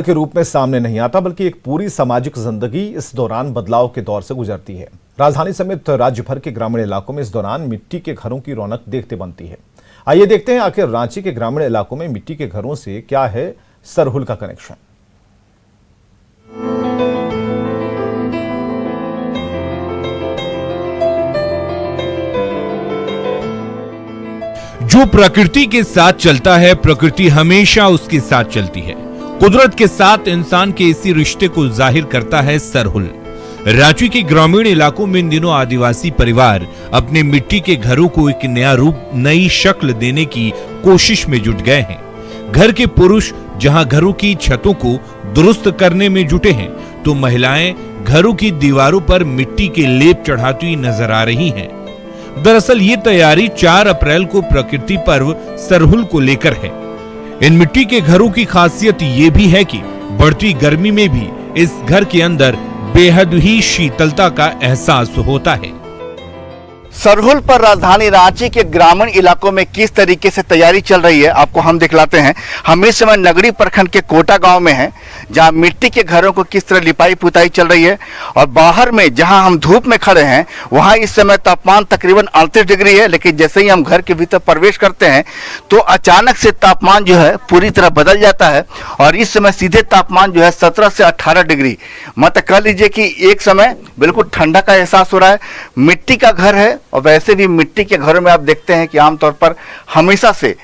के रूप में सामने नहीं आता, बल्कि एक पूरी सामाजिक जिंदगी इस दौरान बदलाव के दौर से गुजरती है। राजधानी समेत राज्य भर के ग्रामीण इलाकों में इस दौरान मिट्टी के घरों की रौनक देखते बनती है। आइए देखते हैं आखिर रांची के ग्रामीण इलाकों में मिट्टी के घरों से क्या है सरहुल का कनेक्शन। जो प्रकृति के साथ चलता है, प्रकृति हमेशा उसके साथ चलती है। कुदरत के साथ इंसान के इसी रिश्ते को जाहिर करता है सरहुल। रांची के ग्रामीण इलाकों में इन दिनों आदिवासी परिवार अपने मिट्टी के घरों को एक नया रूप, नई शक्ल देने की कोशिश में जुट गए हैं। घर के पुरुष जहां घरों की छतों को दुरुस्त करने में जुटे हैं, तो महिलाएं घरों की दीवारों पर मिट्टी के लेप चढ़ाती हुई नजर आ रही हैं। दरअसल ये तैयारी 4 अप्रैल को प्रकृति पर्व सरहुल को लेकर है। इन मिट्टी के घरों की खासियत ये भी है कि बढ़ती गर्मी में भी इस घर के अंदर बेहद ही शीतलता का एहसास होता है। सरहुल पर राजधानी रांची के ग्रामीण इलाकों में किस तरीके से तैयारी चल रही है, आपको हम दिखलाते हैं। हम इस समय नगरी प्रखंड के कोटा गांव में हैं, जहां मिट्टी के घरों को किस तरह लिपाई पुताई चल रही है। और बाहर में जहां हम धूप में खड़े हैं, वहां इस समय तापमान तकरीबन 38 डिग्री है। लेकिन जैसे ही हम घर के भीतर प्रवेश करते हैं तो अचानक से तापमान जो है पूरी तरह बदल जाता है। और इस समय सीधे तापमान जो है 17 से 18 डिग्री, मतलब कह लीजिए कि एक समय बिल्कुल ठंडा का एहसास हो रहा है। मिट्टी का घर है, और वैसे भी मिट्टी के घरों में आप देखते हैं कि आमतौर पर हमेशा से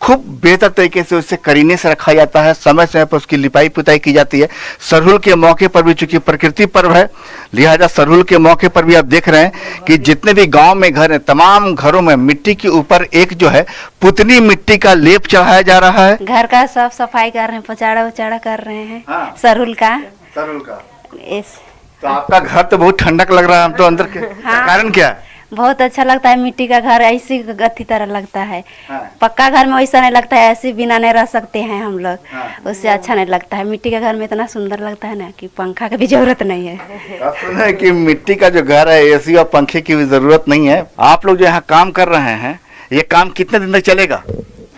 खूब बेहतर तरीके से उसे करीने से रखा जाता है, समय समय पर उसकी लिपाई पुताई की जाती है। सरहुल के मौके पर भी चूंकि प्रकृति पर्व है, लिहाजा सरहुल के मौके पर भी आप देख रहे हैं कि जितने भी गांव में घर हैं, तमाम घरों में मिट्टी के ऊपर एक जो है पुतनी मिट्टी का लेप चढ़ाया जा रहा है। घर का साफ सफाई कर रहे हैं, पचाड़ा उचाड़ा कर रहे हैं। हाँ। सरहुल का तो आपका घर तो बहुत ठंडक लग रहा है, हम तो अंदर के हाँ। कारण क्या है? बहुत अच्छा लगता है। मिट्टी का घर ऐसी गत्ती तरह लगता है। हाँ। पक्का घर में वैसा नहीं लगता है, ऐसे बिना नहीं रह सकते हैं हम लोग। हाँ। उससे अच्छा नहीं लगता है। मिट्टी का घर में इतना सुंदर लगता है ना कि पंखा की भी जरूरत नहीं है। आप सुना है कि मिट्टी का जो घर है, एसी और पंखे की भी जरूरत नहीं है। आप लोग जो यहाँ काम कर रहे हैं, ये काम कितने दिन तक चलेगा?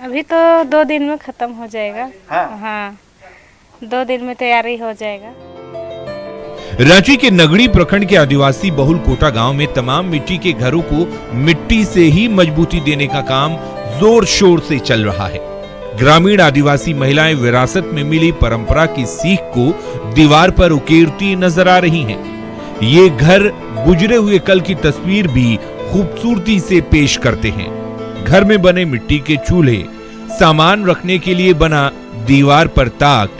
अभी तो 2 दिन में खत्म हो जाएगा। हाँ। 2 दिन में तैयारी हो जाएगा। रांची के नगरी प्रखंड के आदिवासी बहुल कोटा गांव में तमाम मिट्टी के घरों को मिट्टी से ही मजबूती देने का काम जोर शोर से चल रहा है। ग्रामीण आदिवासी महिलाएं विरासत में मिली परंपरा की सीख को दीवार पर उकेरती नजर आ रही हैं। ये घर गुजरे हुए कल की तस्वीर भी खूबसूरती से पेश करते हैं। घर में बने मिट्टी के चूल्हे, सामान रखने के लिए बना दीवार पर ताक,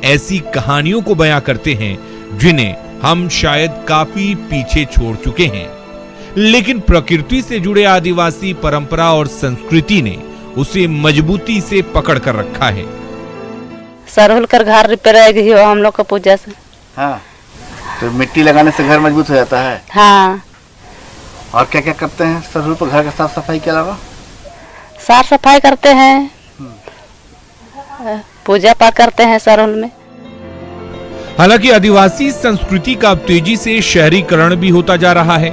ऐसी कहानियों को बयां करते हैं जिन्हें हम शायद काफी पीछे छोड़ चुके हैं। लेकिन प्रकृति से जुड़े आदिवासी परंपरा और संस्कृति ने उसे मजबूती से पकड़ कर रखा है। सरहुल कर घर रिपेयर हो हम लोग का पूजा से। हाँ। तो मिट्टी लगाने से घर मजबूत हो जाता है। हाँ। और क्या क्या करते हैं सरहुल पर घर का साफ सफाई के अलावा? साफ सफाई करते हैं, पूजा पाठ करते हैं सरहुल में। हालांकि आदिवासी संस्कृति का अब तेजी से शहरीकरण भी होता जा रहा है।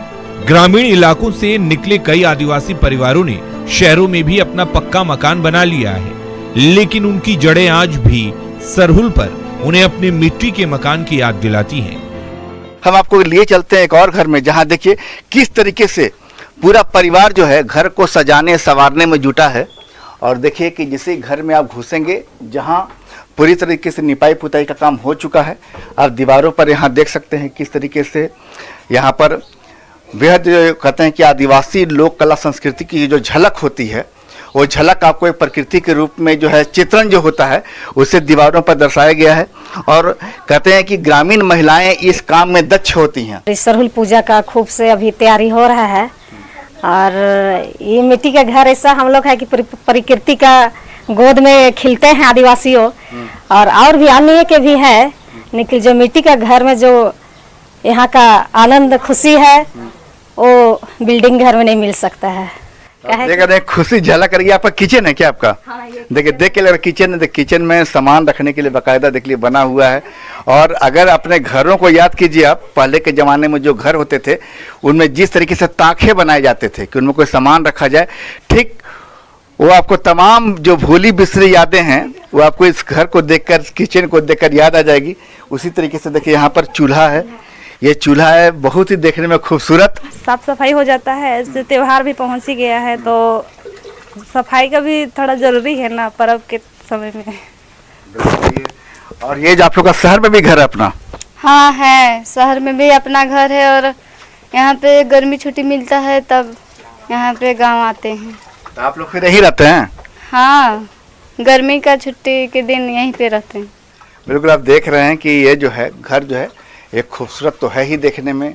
ग्रामीण इलाकों से निकले कई आदिवासी परिवारों ने शहरों में भी अपना पक्का मकान बना लिया है, लेकिन उनकी जड़ें आज भी सरहुल पर उन्हें अपने मिट्टी के मकान की याद दिलाती हैं। हम आपको लिए चलते हैं एक और घर में, जहां देखिए किस तरीके से पूरा परिवार जो है घर को सजाने संवारने में जुटा है। और देखिए कि जिसे घर में आप घुसेंगे, जहां पूरी तरीके से निपाई पुताई का काम हो चुका है। आप दीवारों पर यहाँ देख सकते हैं किस तरीके से यहाँ पर बेहद कहते हैं कि आदिवासी लोक कला संस्कृति की जो झलक होती है, वो झलक आपको एक प्रकृति के रूप में जो है चित्रण जो होता है, उसे दीवारों पर दर्शाया गया है। और कहते हैं कि ग्रामीण महिलाएं इस काम में दक्ष होती हैं। सरहुल पूजा का खूब से अभी तैयारी हो रहा है। और ये मिट्टी का घर ऐसा हम लोग है कि प्रकृति का गोद में खिलते हैं आदिवासियों। और भी अन्य के भी है, लेकिन जो मिट्टी का घर में जो यहाँ का आनंद खुशी है, वो बिल्डिंग घर में नहीं मिल सकता है। देख खुशी झलक रही है। आपका किचन है क्या आपका? हाँ, देखिए देख के लग रहा किचन है। किचन में सामान रखने के लिए बाकायदा देख लिए बना हुआ है। और अगर अपने घरों को याद कीजिए आप, पहले के ज़माने में जो घर होते थे, उनमें जिस तरीके से ताखे बनाए जाते थे कि उनमें कोई सामान रखा जाए, ठीक वो आपको तमाम जो भूली बिसरी यादें हैं वो आपको इस घर को देखकर, किचन को देखकर याद आ जाएगी। उसी तरीके से देखिए यहाँ पर चूल्हा है, ये चूल्हा है बहुत ही देखने में खूबसूरत। साफ सफाई हो जाता है, इससे त्योहार भी पहुंच ही गया है तो सफाई का भी थोड़ा जरूरी है ना पर्व के समय में। और ये जो आप लोग का शहर में भी घर है अपना? हाँ है, शहर में भी अपना घर है और यहाँ पे गर्मी छुट्टी मिलता है तब यहाँ पे गांव आते हैं। तो आप लोग फिर यहीं रहते हैं? हाँ, गर्मी का छुट्टी के दिन यहीं पे रहते हैं। बिल्कुल, आप देख रहे हैं कि ये जो है घर जो है एक खूबसूरत तो है ही देखने में,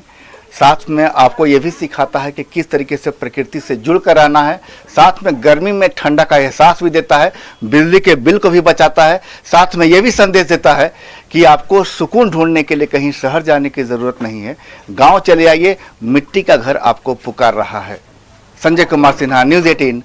साथ में आपको ये भी सिखाता है कि किस तरीके से प्रकृति से जुड़ कर रहना है, साथ में गर्मी में ठंडा का एहसास भी देता है, बिजली के बिल को भी बचाता है, साथ में ये भी संदेश देता है कि आपको सुकून ढूंढने के लिए कहीं शहर जाने की ज़रूरत नहीं है, गांव चले आइए, मिट्टी का घर आपको पुकार रहा है। संजय कुमार सिन्हा, न्यूज़ 18।